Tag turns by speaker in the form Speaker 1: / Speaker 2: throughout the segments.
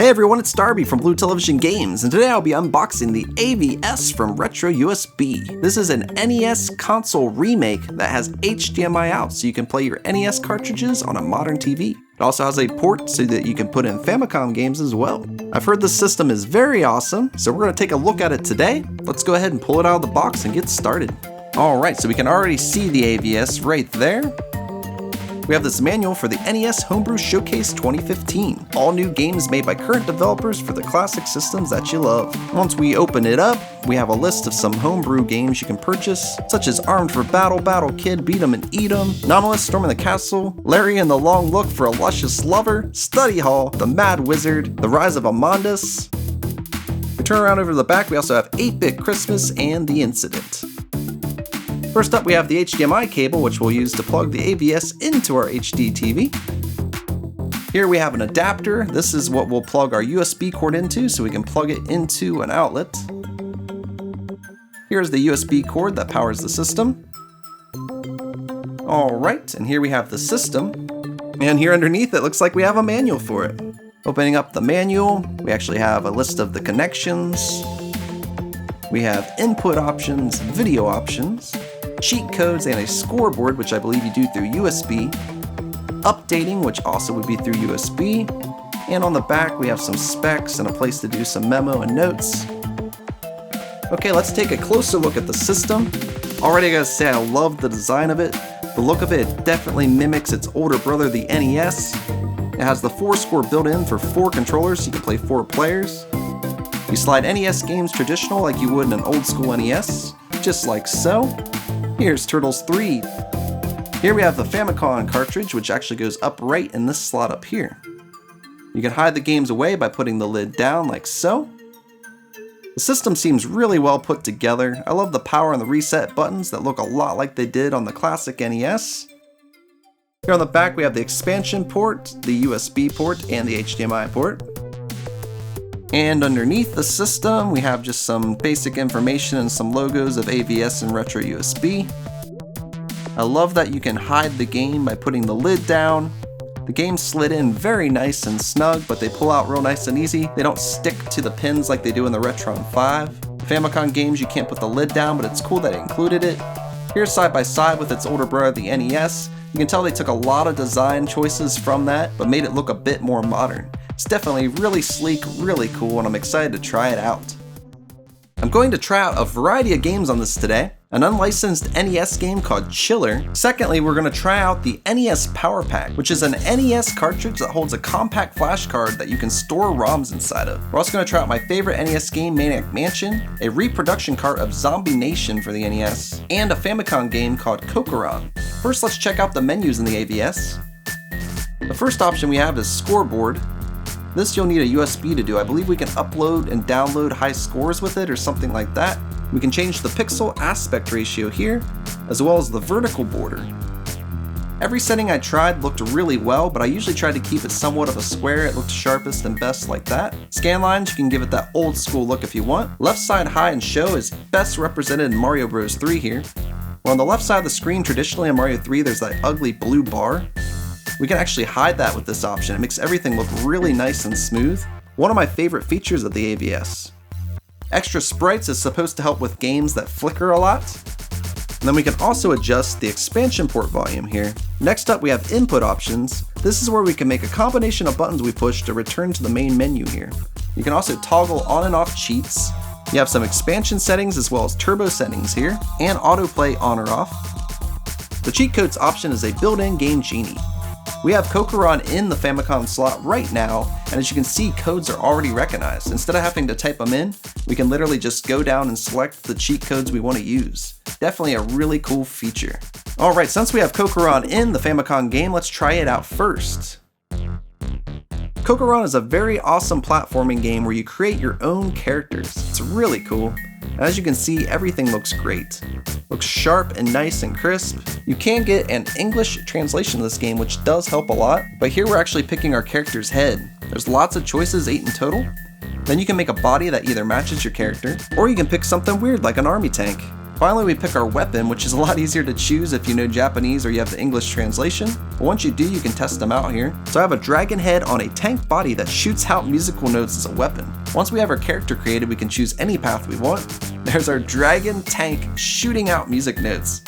Speaker 1: Hey everyone, it's Darby from Blue Television Games, and today I'll be unboxing the AVS from retroUSB. This is an NES console remake that has HDMI out, so you can play your NES cartridges on a modern TV. It also has a port so that you can put in Famicom games as well. I've heard this system is very awesome, so we're going to take a look at it today. Let's go ahead and pull it out of the box and get started. Alright, so we can already see the AVS right there. We have this manual for the NES Homebrew Showcase 2015. All new games made by current developers for the classic systems that you love. Once we open it up, we have a list of some homebrew games you can purchase, such as Armed for Battle, Battle Kid, Beat 'em and Eat 'em, Anomalous, Storm in the Castle, Larry and the Long Look for a Luscious Lover, Study Hall, The Mad Wizard, The Rise of Amandus. We turn around over to the back, we also have 8-Bit Christmas and The Incident. First up, we have the HDMI cable, which we'll use to plug the AVS into our HDTV. Here we have an adapter. This is what we'll plug our USB cord into, so we can plug it into an outlet. Here's the USB cord that powers the system. Alright, and here we have the system. And here underneath it looks like we have a manual for it. Opening up the manual, we actually have a list of the connections. We have input options, video options, cheat codes, and a scoreboard, which I believe you do through USB, updating, which also would be through USB, and on the back we have some specs and a place to do some memo and notes. Okay, let's take a closer look at the system. Already I gotta say I love the design of it. The look of it definitely mimics its older brother, the NES. It has the 4-score built in for 4 controllers, so you can play 4 players. You slide NES games traditional like you would in an old school NES, just like so. Here's Turtles 3. Here we have the Famicom cartridge, which actually goes up right in this slot up here. You can hide the games away by putting the lid down like so. The system seems really well put together. I love the power and the reset buttons that look a lot like they did on the classic NES. Here on the back we have the expansion port, the USB port, and the HDMI port. And underneath the system, we have just some basic information and some logos of AVS and retroUSB. I love that you can hide the game by putting the lid down. The games slid in very nice and snug, but they pull out real nice and easy. They don't stick to the pins like they do in the Retron 5. The Famicom games, you can't put the lid down, but it's cool that it included it. Here's side by side with its older brother, the NES. You can tell they took a lot of design choices from that, but made it look a bit more modern. It's definitely really sleek, really cool, and I'm excited to try it out. I'm going to try out a variety of games on this today. An unlicensed NES game called Chiller. Secondly, we're going to try out the NES Power Pack, which is an NES cartridge that holds a compact flash card that you can store ROMs inside of. We're also going to try out my favorite NES game, Maniac Mansion, a reproduction cart of Zombie Nation for the NES, and a Famicom game called Kokoron. First, let's check out the menus in the AVS. The first option we have is Scoreboard. This you'll need a USB to do. I believe we can upload and download high scores with it or something like that. We can change the pixel aspect ratio here, as well as the vertical border. Every setting I tried looked really well, but I usually tried to keep it somewhat of a square. It looked sharpest and best like that. Scan lines, you can give it that old school look if you want. Left side high and show is best represented in Mario Bros. 3 here. Where on the left side of the screen, traditionally in Mario 3, there's that ugly blue bar. We can actually hide that with this option. It makes everything look really nice and smooth. One of my favorite features of the AVS. Extra sprites is supposed to help with games that flicker a lot. And then we can also adjust the expansion port volume here. Next up we have input options. This is where we can make a combination of buttons we push to return to the main menu here. You can also toggle on and off cheats. You have some expansion settings as well as turbo settings here, and autoplay on or off. The cheat codes option is a built-in game genie. We have Kokoron in the Famicom slot right now, and as you can see, codes are already recognized. Instead of having to type them in, we can literally just go down and select the cheat codes we want to use. Definitely a really cool feature. Alright, since we have Kokoron in the Famicom game, let's try it out first. Kokoron is a very awesome platforming game where you create your own characters. It's really cool. As you can see, everything looks great. Looks sharp and nice and crisp. You can get an English translation of this game, which does help a lot, but here we're actually picking our character's head. There's lots of choices, 8 in total. Then you can make a body that either matches your character, or you can pick something weird like an army tank. Finally, we pick our weapon, which is a lot easier to choose if you know Japanese or you have the English translation. But once you do, you can test them out here. So I have a dragon head on a tank body that shoots out musical notes as a weapon. Once we have our character created, we can choose any path we want. There's our dragon tank shooting out music notes.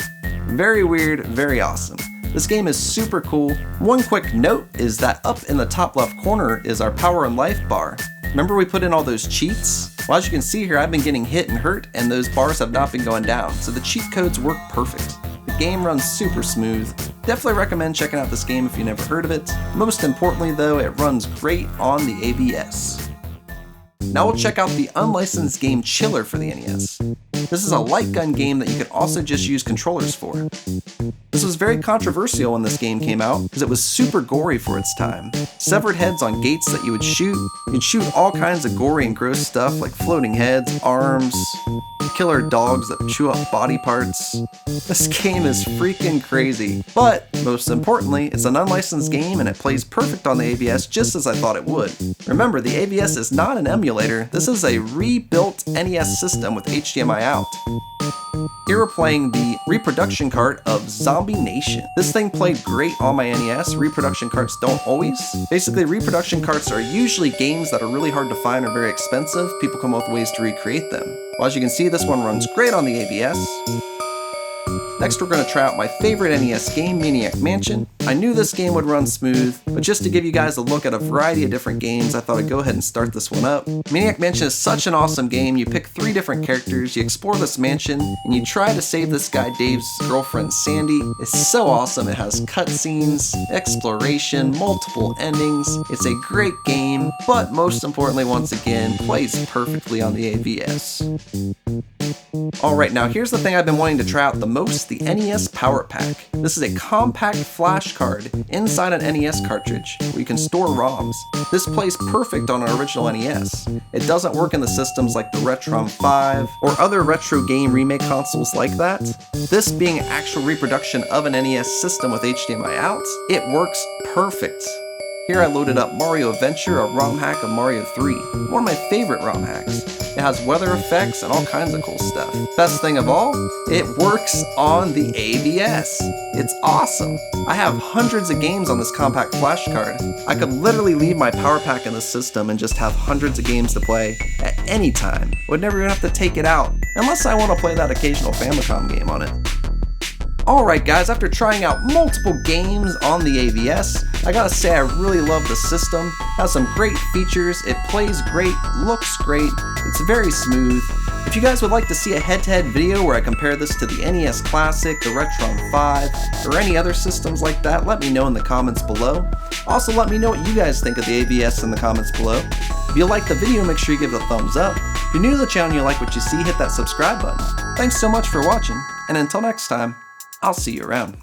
Speaker 1: Very weird, very awesome. This game is super cool. One quick note is that up in the top left corner is our power and life bar. Remember we put in all those cheats? Well, as you can see here, I've been getting hit and hurt, and those bars have not been going down, so the cheat codes work perfect. The game runs super smooth. Definitely recommend checking out this game if you never heard of it. Most importantly though, it runs great on the AVS. Now we'll check out the unlicensed game Chiller for the NES. This is a light gun game that you could also just use controllers for. This was very controversial when this game came out because it was super gory for its time. Severed heads on gates that you would shoot. You'd shoot all kinds of gory and gross stuff like floating heads, arms, killer dogs that chew up body parts. This game is freaking crazy, but most importantly, it's an unlicensed game and it plays perfect on the AVS just as I thought it would. Remember, the AVS is not an emulator, this is a rebuilt NES system with HDMI out. Here we're playing the reproduction cart of Zombie Nation. This thing played great on my NES, reproduction carts don't always. Basically, reproduction carts are usually games that are really hard to find or very expensive. People come up with ways to recreate them. Well, as you can see, this one runs great on the AVS. Next, we're going to try out my favorite NES game, Maniac Mansion. I knew this game would run smooth, but just to give you guys a look at a variety of different games, I thought I'd go ahead and start this one up. Maniac Mansion is such an awesome game. You pick 3 different characters, you explore this mansion, and you try to save this guy Dave's girlfriend Sandy. It's so awesome. It has cutscenes, exploration, multiple endings. It's a great game, but most importantly, once again, plays perfectly on the AVS. Alright, now here's the thing I've been wanting to try out the most, the NES Power Pack. This is a compact flash card inside an NES cartridge where you can store ROMs. This plays perfect on an original NES. It doesn't work in the systems like the Retron 5 or other retro game remake consoles like that. This being an actual reproduction of an NES system with HDMI out, it works perfect. Here I loaded up Mario Adventure, a ROM hack of Mario 3, one of my favorite ROM hacks. It has weather effects and all kinds of cool stuff. Best thing of all, it works on the AVS. It's awesome. I have hundreds of games on this compact flash card. I could literally leave my power pack in the system and just have hundreds of games to play at any time. Would never even have to take it out, unless I want to play that occasional Famicom game on it. Alright guys, after trying out multiple games on the AVS, I gotta say I really love the system. It has some great features, it plays great, looks great, it's very smooth. If you guys would like to see a head-to-head video where I compare this to the NES Classic, the Retron 5, or any other systems like that, let me know in the comments below. Also let me know what you guys think of the AVS in the comments below. If you like the video, make sure you give it a thumbs up. If you're new to the channel and you like what you see, hit that subscribe button. Thanks so much for watching, and until next time, I'll see you around.